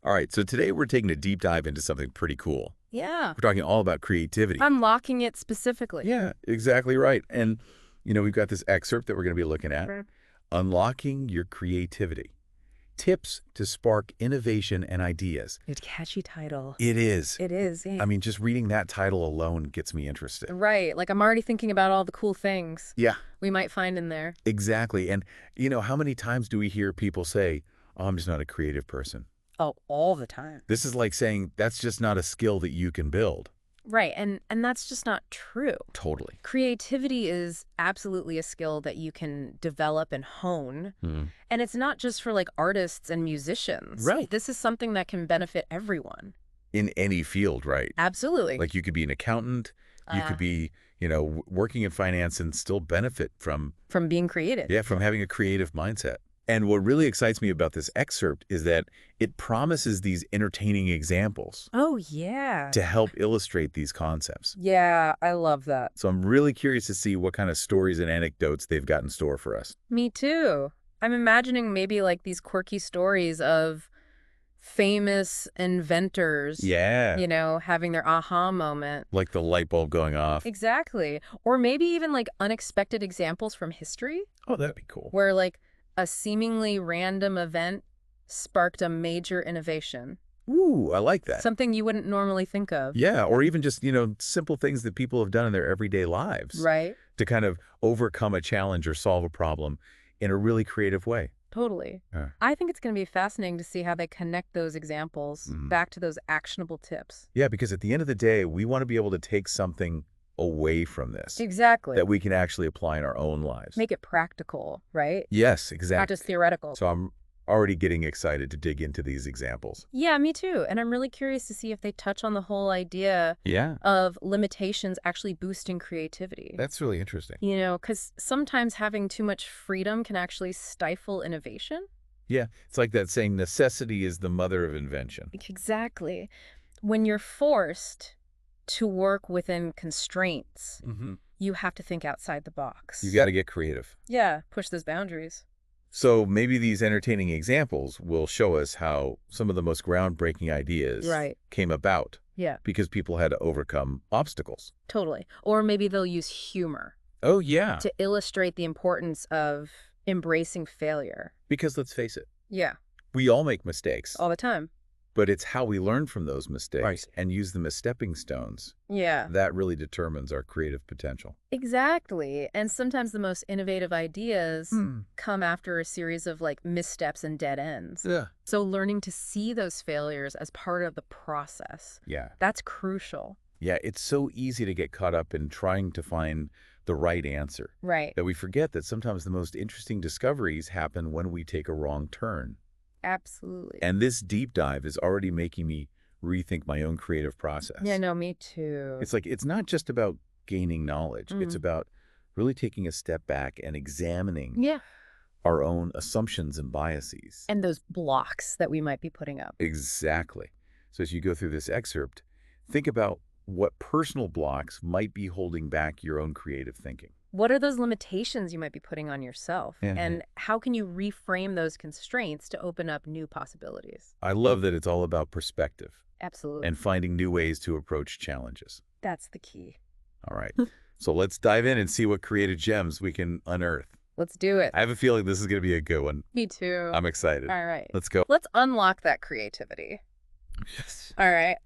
All right, so today we're taking a deep dive into something pretty cool. Yeah. We're talking all about creativity. Unlocking it specifically. Yeah, exactly right. And, we've got this excerpt that we're going to be looking at. Right. Unlocking your creativity. Tips to spark innovation and ideas. It's a catchy title. It is. It is, yeah. I mean, just reading that title alone gets me interested. Right. Like I'm already thinking about all the cool things Yeah, we might find in there. exactly. And, how many times do we hear people say, oh, I'm just not a creative person? Oh, all the time. This is like saying that's just not a skill that you can build. Right. And that's just not true. Totally. Creativity is absolutely a skill that you can develop and hone. Hmm. And it's not just for like artists and musicians. Right. This is something that can benefit everyone. In any field, right? Absolutely. Like you could be an accountant, you could be, working in finance and still benefit from being creative. yeah, from having a creative mindset. And what really excites me about this excerpt is that it promises these entertaining examples Oh, yeah. to help illustrate these concepts. Yeah, I love that. So I'm really curious to see what kind of stories and anecdotes they've got in store for us. Me too. I'm imagining maybe like these quirky stories of famous inventors, Yeah, having their aha moment. like the light bulb going off. Exactly. Or maybe even like unexpected examples from history Oh, that'd be cool. where like a seemingly random event sparked a major innovation. Ooh, I like that. Something you wouldn't normally think of. Yeah, or even just, simple things that people have done in their everyday lives Right? to kind of overcome a challenge or solve a problem in a really creative way. Totally. Yeah. I think it's going to be fascinating to see how they connect those examples back to those actionable tips. Yeah, because at the end of the day, we want to be able to take something away from this Exactly. that we can actually apply in our own lives. Make it practical, right? Yes, Not exactly. just theoretical. So I'm already getting excited to dig into these examples. Yeah, me too. And I'm really curious to see if they touch on the whole idea Yeah, of limitations actually boosting creativity. that's really interesting. Because sometimes having too much freedom can actually stifle innovation. Yeah, it's like that saying, necessity is the mother of invention. Exactly. When you're forced to work within constraints, you have to think outside the box. You got to get creative. Yeah, push those boundaries. So maybe these entertaining examples will show us how some of the most groundbreaking ideas Right. came about Yeah, because people had to overcome obstacles. totally. Or maybe they'll use humor Oh, yeah. to illustrate the importance of embracing failure. Because let's face it, Yeah, we all make mistakes, all the time. but it's how we learn from those mistakes Right. and use them as stepping stones Yeah, that really determines our creative potential. exactly. And sometimes the most innovative ideas come after a series of like missteps and dead ends. Yeah. So learning to see those failures as part of the process, Yeah. that's crucial. Yeah, it's so easy to get caught up in trying to find the right answer Right. that we forget that sometimes the most interesting discoveries happen when we take a wrong turn. Absolutely. And this deep dive is already making me rethink my own creative process. Yeah, no, me too. It's like, it's not just about gaining knowledge. It's about really taking a step back and examining Yeah. our own assumptions and biases. And those blocks that we might be putting up. Exactly. So as you go through this excerpt, think about what personal blocks might be holding back your own creative thinking. What are those limitations you might be putting on yourself? Yeah. And how can you reframe those constraints to open up new possibilities? I love that it's all about perspective Absolutely. and finding new ways to approach challenges. That's the key. All right. So let's dive in and see what creative gems we can unearth. Let's do it. I have a feeling this is going to be a good one. Me too. I'm excited. All right. Let's go. Let's unlock that creativity. Yes. All right.